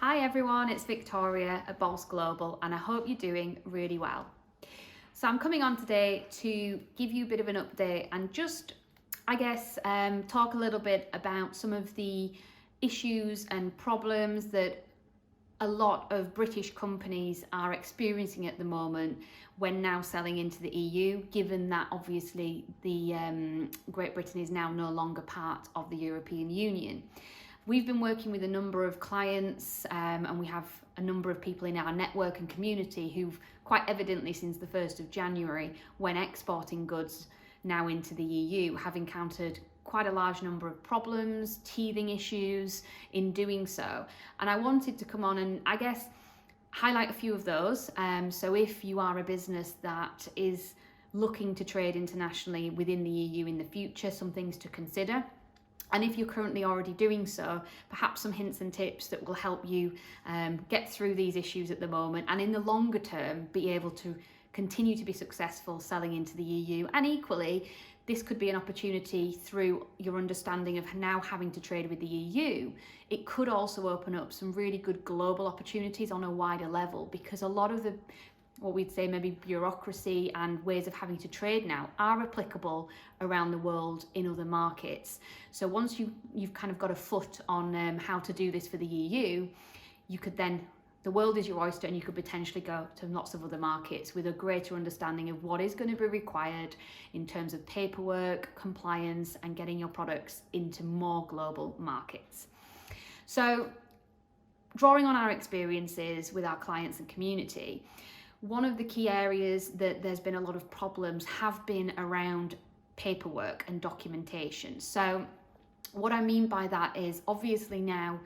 Hi everyone, it's Victoria at Boss Global and I hope you're doing really well. So I'm coming on today to give you a bit of an update and just, talk a little bit about some of the issues and problems that a lot of British companies are experiencing at the moment when now selling into the EU, given that obviously the Great Britain is now no longer part of the European Union. We've been working with a number of clients and we have a number of people in our network and community who've quite evidently since the 1st of January, when exporting goods now into the EU, have encountered quite a large number of problems, teething issues in doing so. And I wanted to come on and highlight a few of those. So if you are a business that is looking to trade internationally within the EU in the future, some things to consider. And if you're currently already doing so, perhaps some hints and tips that will help you get through these issues at the moment and in the longer term be able to continue to be successful selling into the EU. And equally, this could be an opportunity through your understanding of now having to trade with the EU. It could also open up some really good global opportunities on a wider level, because a lot of the what we'd say maybe bureaucracy and ways of having to trade now are applicable around the world in other markets. So once you've kind of got a foot on how to do this for the EU, you could then, the world is your oyster and you could potentially go to lots of other markets with a greater understanding of what is going to be required in terms of paperwork, compliance, and getting your products into more global markets. So drawing on our experiences with our clients and community, one of the key areas that there's been a lot of problems have been around paperwork and documentation. So what I mean by that is obviously now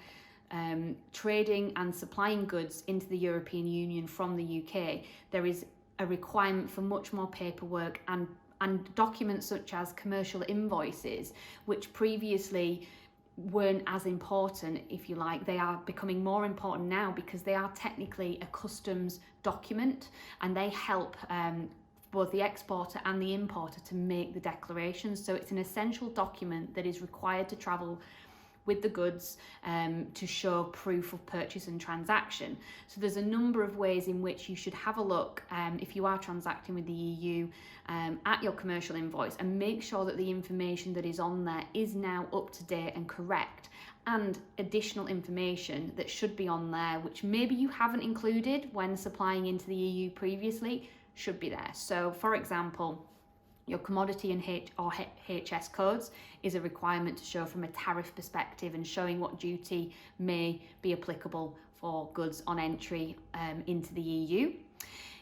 trading and supplying goods into the European Union from the UK, there is a requirement for much more paperwork and documents such as commercial invoices, which previously weren't as important, if you like. They are becoming more important now because they are technically a customs document and they help both the exporter and the importer to make the declarations. So it's an essential document that is required to travel with the goods to show proof of purchase and transaction. So there's a number of ways in which you should have a look if you are transacting with the EU at your commercial invoice and make sure that the information that is on there is now up to date and correct, and additional information that should be on there which maybe you haven't included when supplying into the EU previously should be there. So for example, your commodity and HS codes is a requirement to show from a tariff perspective and showing what duty may be applicable for goods on entry into the EU.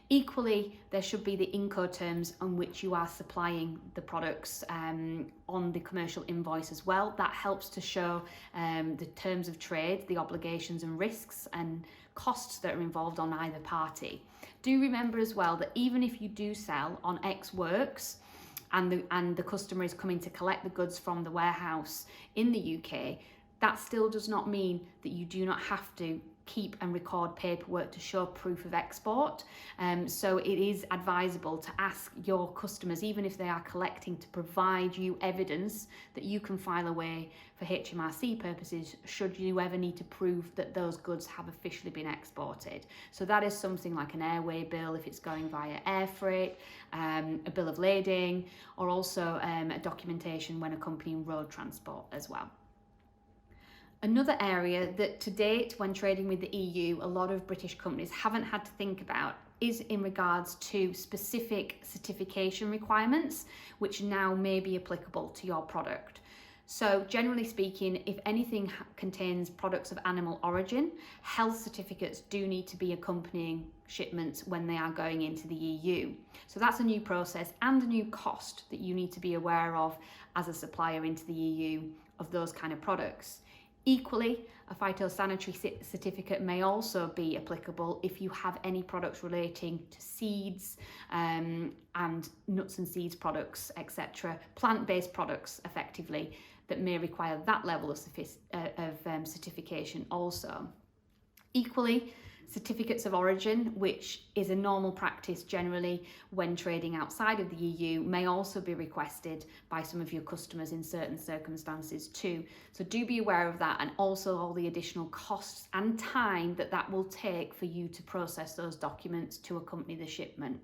Equally, there should be the Incoterms on which you are supplying the products on the commercial invoice as well. That helps to show the terms of trade, the obligations and risks and costs that are involved on either party. Do remember as well that even if you do sell on X Works, and the customer is coming to collect the goods from the warehouse in the UK, that still does not mean that you do not have to keep and record paperwork to show proof of export. So it is advisable to ask your customers, even if they are collecting, to provide you evidence that you can file away for HMRC purposes should you ever need to prove that those goods have officially been exported. So that is something like an airway bill if it's going via air freight, a bill of lading, or also a documentation when accompanying road transport as well. Another area that to date, when trading with the EU, a lot of British companies haven't had to think about is in regards to specific certification requirements, which now may be applicable to your product. So generally speaking, if anything contains products of animal origin, health certificates do need to be accompanying shipments when they are going into the EU. So that's a new process and a new cost that you need to be aware of as a supplier into the EU of those kind of products. Equally, a phytosanitary certificate may also be applicable if you have any products relating to seeds and nuts and seeds products, etc., plant-based products effectively, that may require that level of certification also. Equally, Certificates of origin, which is a normal practice generally when trading outside of the EU, may also be requested by some of your customers in certain circumstances too. So do be aware of that, and also all the additional costs and time that will take for you to process those documents to accompany the shipment.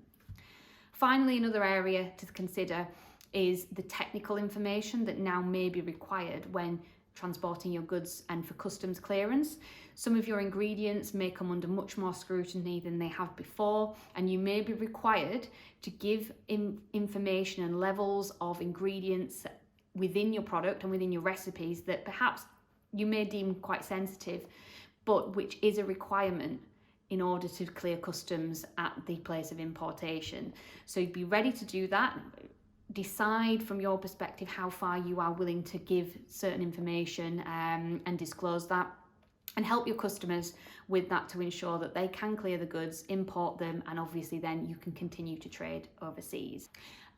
Finally, another area to consider is the technical information that now may be required when transporting your goods and for customs clearance. Some of your ingredients may come under much more scrutiny than they have before, and you may be required to give information and levels of ingredients within your product and within your recipes that perhaps you may deem quite sensitive, but which is a requirement in order to clear customs at the place of importation. So be ready to do that. Decide from your perspective how far you are willing to give certain information and disclose that, and help your customers with that to ensure that they can clear the goods, import them, and obviously then you can continue to trade overseas.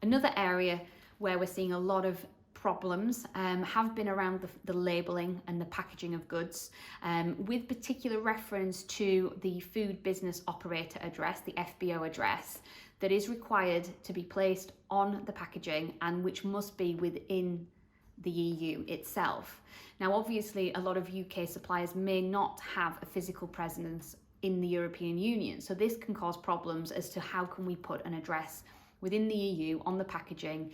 Another area where we're seeing a lot of problems have been around the labelling and the packaging of goods, with particular reference to the Food Business Operator Address, the FBO address, that is required to be placed on the packaging and which must be within the EU itself. Now, obviously, a lot of UK suppliers may not have a physical presence in the European Union, so this can cause problems as to how can we put an address within the EU on the packaging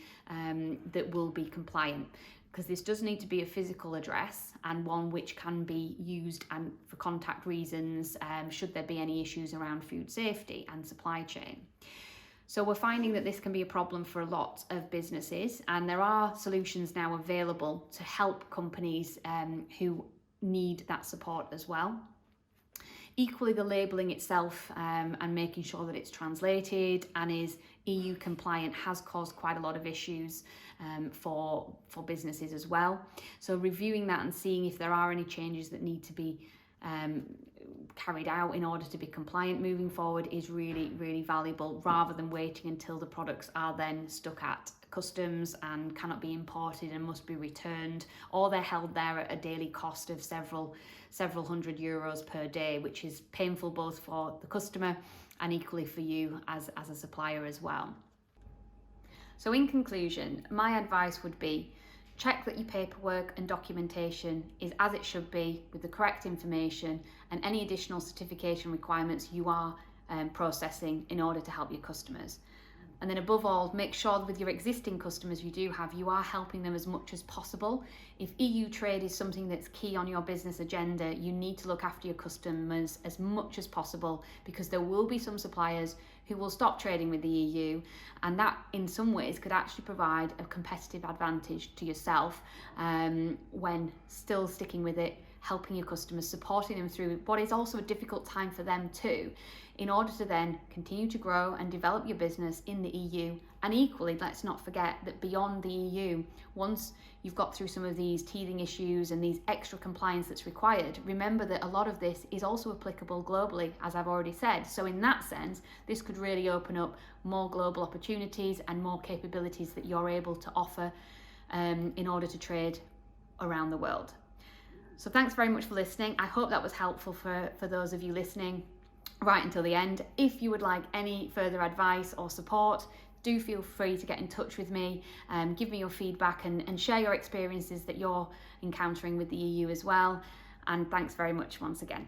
that will be compliant, because this does need to be a physical address and one which can be used and for contact reasons should there be any issues around food safety and supply chain. So we're finding that this can be a problem for a lot of businesses, and there are solutions now available to help companies who need that support as well. Equally, the labelling itself and making sure that it's translated and is EU compliant has caused quite a lot of issues for businesses as well. So reviewing that and seeing if there are any changes that need to be carried out in order to be compliant moving forward is really, really valuable, rather than waiting until the products are then stuck at customs and cannot be imported and must be returned, or they're held there at a daily cost of several hundred euros per day, which is painful both for the customer and equally for you as a supplier as well. So in conclusion, my advice would be check that your paperwork and documentation is as it should be, with the correct information and any additional certification requirements you are processing in order to help your customers. And then above all, make sure with your existing customers you are helping them as much as possible. If EU trade is something that's key on your business agenda, you need to look after your customers as much as possible, because there will be some suppliers who will stop trading with the EU, and that in some ways could actually provide a competitive advantage to yourself when still sticking with it, helping your customers, supporting them through what is also a difficult time for them too, in order to then continue to grow and develop your business in the EU. And equally, let's not forget that beyond the EU, once you've got through some of these teething issues and these extra compliance that's required, remember that a lot of this is also applicable globally, as I've already said. So in that sense, this could really open up more global opportunities and more capabilities that you're able to offer in order to trade around the world. So thanks very much for listening. I hope that was helpful for those of you listening right until the end. If you would like any further advice or support, do feel free to get in touch with me, give me your feedback and share your experiences that you're encountering with the EU as well. And thanks very much once again.